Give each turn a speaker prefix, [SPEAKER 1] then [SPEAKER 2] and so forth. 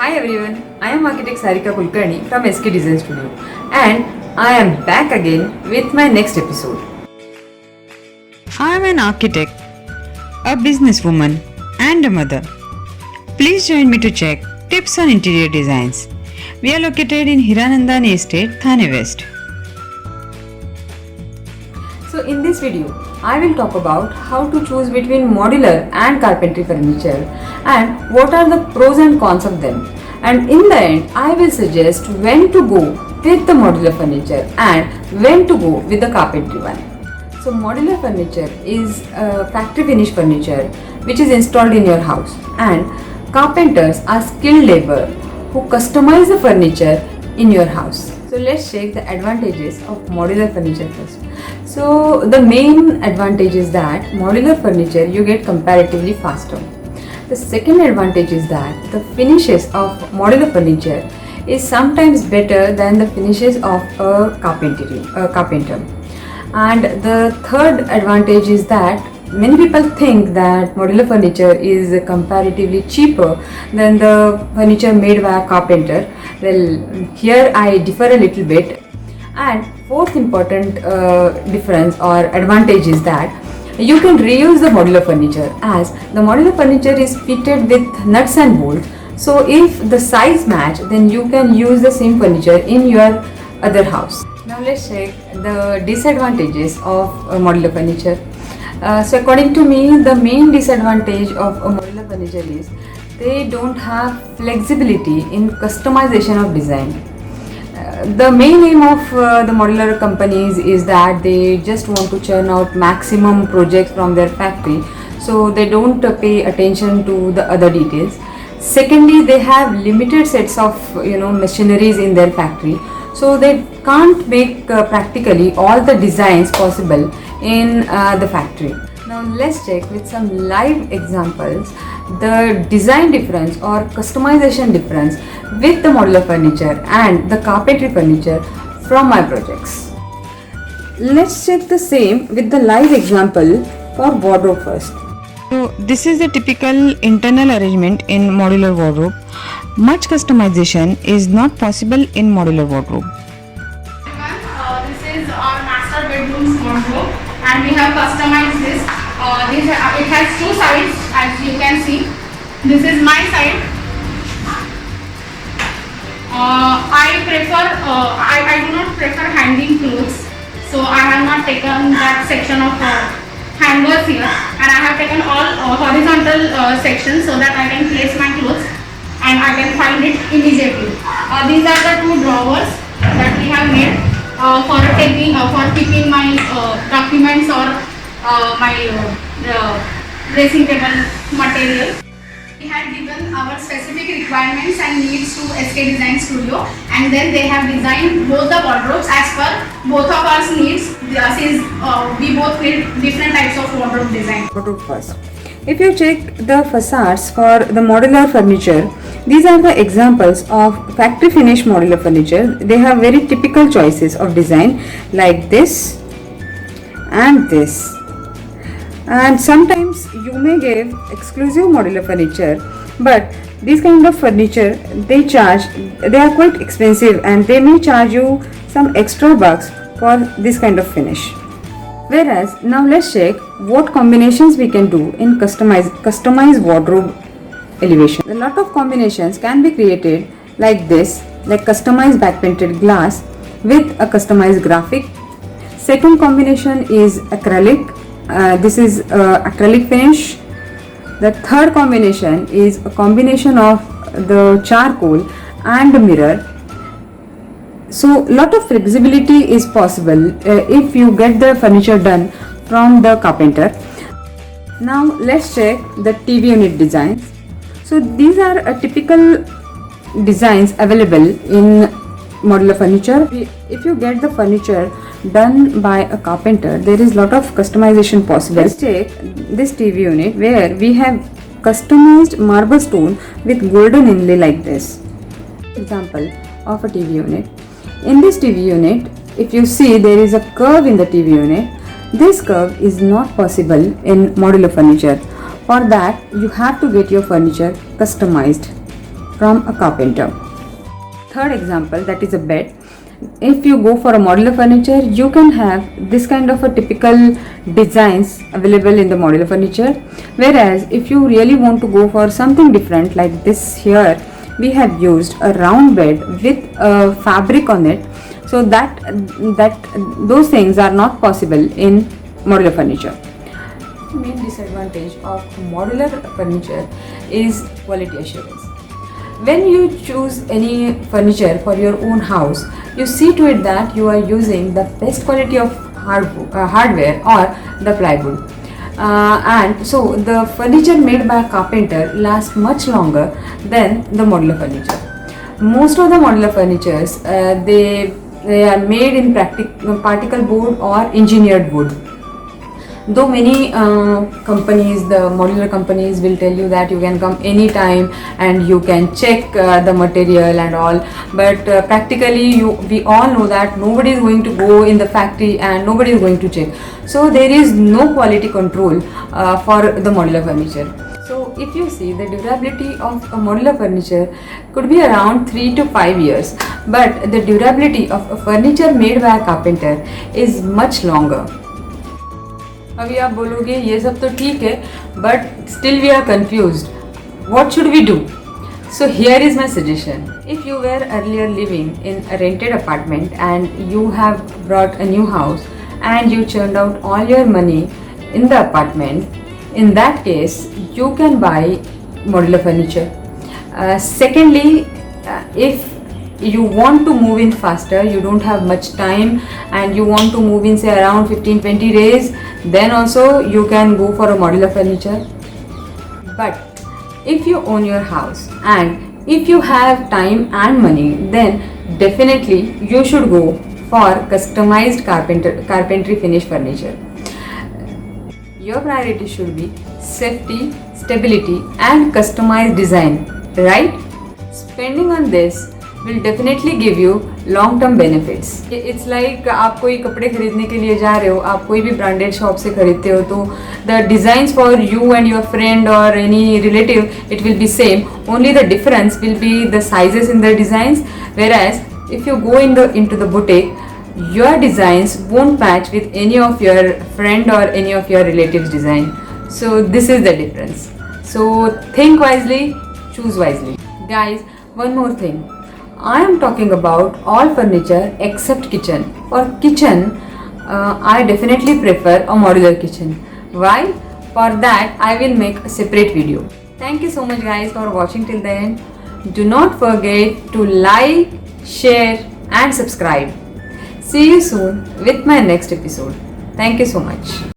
[SPEAKER 1] Hi everyone, I am architect Sarika Kulkarni from SK Design Studio and I am back again with my next episode.
[SPEAKER 2] I am an architect, a businesswoman, and a mother. Please join me to check tips on interior designs. We are located in Hiranandani Estate, Thane West.
[SPEAKER 1] So in this video, I will talk about how to choose between modular and carpentry furniture and what are the pros and cons of them. And in the end, I will suggest when to go with the modular furniture and when to go with the carpentry one. So modular furniture is factory finished furniture which is installed in your house, and carpenters are skilled labor who customize the furniture in your house. So let's check the advantages of modular furniture first. So the main advantage is that modular furniture you get comparatively faster. The second advantage is that the finishes of modular furniture is sometimes better than the finishes of a carpenter. And the third advantage is that many people think that modular furniture is comparatively cheaper than the furniture made by a carpenter. Well, here I differ a little bit. And fourth important difference or advantage is that you can reuse the modular furniture, as the modular furniture is fitted with nuts and bolts. So if the size match, then you can use the same furniture in your other house. Now let's check the disadvantages of modular furniture. So according to me, the main disadvantage of a modular furniture is they don't have flexibility in customization of design. The main aim of the modular companies is that they just want to churn out maximum projects from their factory, so they don't pay attention to the other details. Secondly, they have limited sets of machineries in their factory, so they can't make practically all the designs possible in the factory. Now let's check with some live examples the design difference or customization difference with the modular furniture and the carpentry furniture from my projects. Let's check the same with the live example for wardrobe first.
[SPEAKER 2] So this is the typical internal arrangement in modular wardrobe. Much customization is not possible in modular wardrobe.
[SPEAKER 3] This is our master bedroom's wardrobe, and we have customized this. It has two sides, as you can see. This is my side. I do not prefer hanging clothes, so I have not taken that section of hangers here, and I have taken all horizontal sections so that I can place my clothes and I can find it immediately. These are the two drawers that we have made for keeping my documents or my dressing table material. We had given our specific requirements and needs to SK Design Studio, and then they have designed both the wardrobes as per both of our needs, since we both need different types of wardrobe design.
[SPEAKER 1] Wardrobe first. If you check the facades for the modular furniture, these are the examples of factory finished modular furniture. They have very typical choices of design like this and this. And sometimes you may give exclusive modular furniture, but these kind of furniture they are quite expensive, and they may charge you some extra bucks for this kind of finish. Whereas now let's check what combinations we can do in customized wardrobe elevation. A lot of combinations can be created like this, like customized back painted glass with a customized graphic. Second combination is acrylic. This is acrylic finish. The third combination is a combination of the charcoal and the mirror. So lot of flexibility is possible if you get the furniture done from the carpenter. Now let's check the TV unit designs. So these are typical designs available in modular furniture. If you get the furniture done by a carpenter, there is lot of customization possible. Let's take this TV unit where we have customized marble stone with golden inlay like this. Example of a TV unit. In this TV unit, if you see, there is a curve in the TV unit. This curve is not possible in modular furniture. For that, you have to get your furniture customized. from a carpenter. Third example, that is a bed. If you go for a modular furniture, you can have this kind of a typical designs available in the modular furniture, whereas if you really want to go for something different like this here, we have used a round bed with a fabric on it, so that those things are not possible in modular furniture. Main disadvantage of modular furniture is quality assurance. When you choose any furniture for your own house, you see to it that you are using the best quality of hardware or the plywood. And so the furniture made by a carpenter lasts much longer than the modular furniture. Most of the modular furnitures, they are made in particle board or engineered wood. Though many companies, the modular companies will tell you that you can come anytime and you can check the material and all, but practically we all know that nobody is going to go in the factory and nobody is going to check. So there is no quality control for the modular furniture. So if you see, the durability of a modular furniture could be around 3 to 5 years, but the durability of a furniture made by a carpenter is much longer. अभी आप बोलोगे ये सब तो ठीक है, but still we are confused. What should we do? So here is my suggestion. If you were earlier living in a rented apartment and you have brought a new house and you churned out all your money in the apartment, in that case you can buy modular furniture. Secondly, if you want to move in faster, you don't have much time and you want to move in say around 15-20 days, then also you can go for a modular furniture. But if you own your house and if you have time and money, then definitely you should go for customized carpentry finish furniture. Your priority should be safety, stability and customized design, right? Spending on this will definitely give you long term benefits. It's like आप कोई कपड़े खरीदने के लिए जा रहे हो, आप कोई भी ब्रांडेड शॉप से खरीदते हो, तो the designs for you and your friend or any relative, it will be same, only the difference will be the sizes in the designs, whereas if you go into the boutique, your designs won't match with any of your friend or any of your relatives design. So this is the difference. So think wisely, choose wisely. Guys, one more thing. I am talking about all furniture except kitchen. For kitchen, I definitely prefer a modular kitchen. Why? For that, I will make a separate video. Thank you so much guys for watching till the end. Do not forget to like, share and subscribe. See you soon with my next episode. Thank you so much.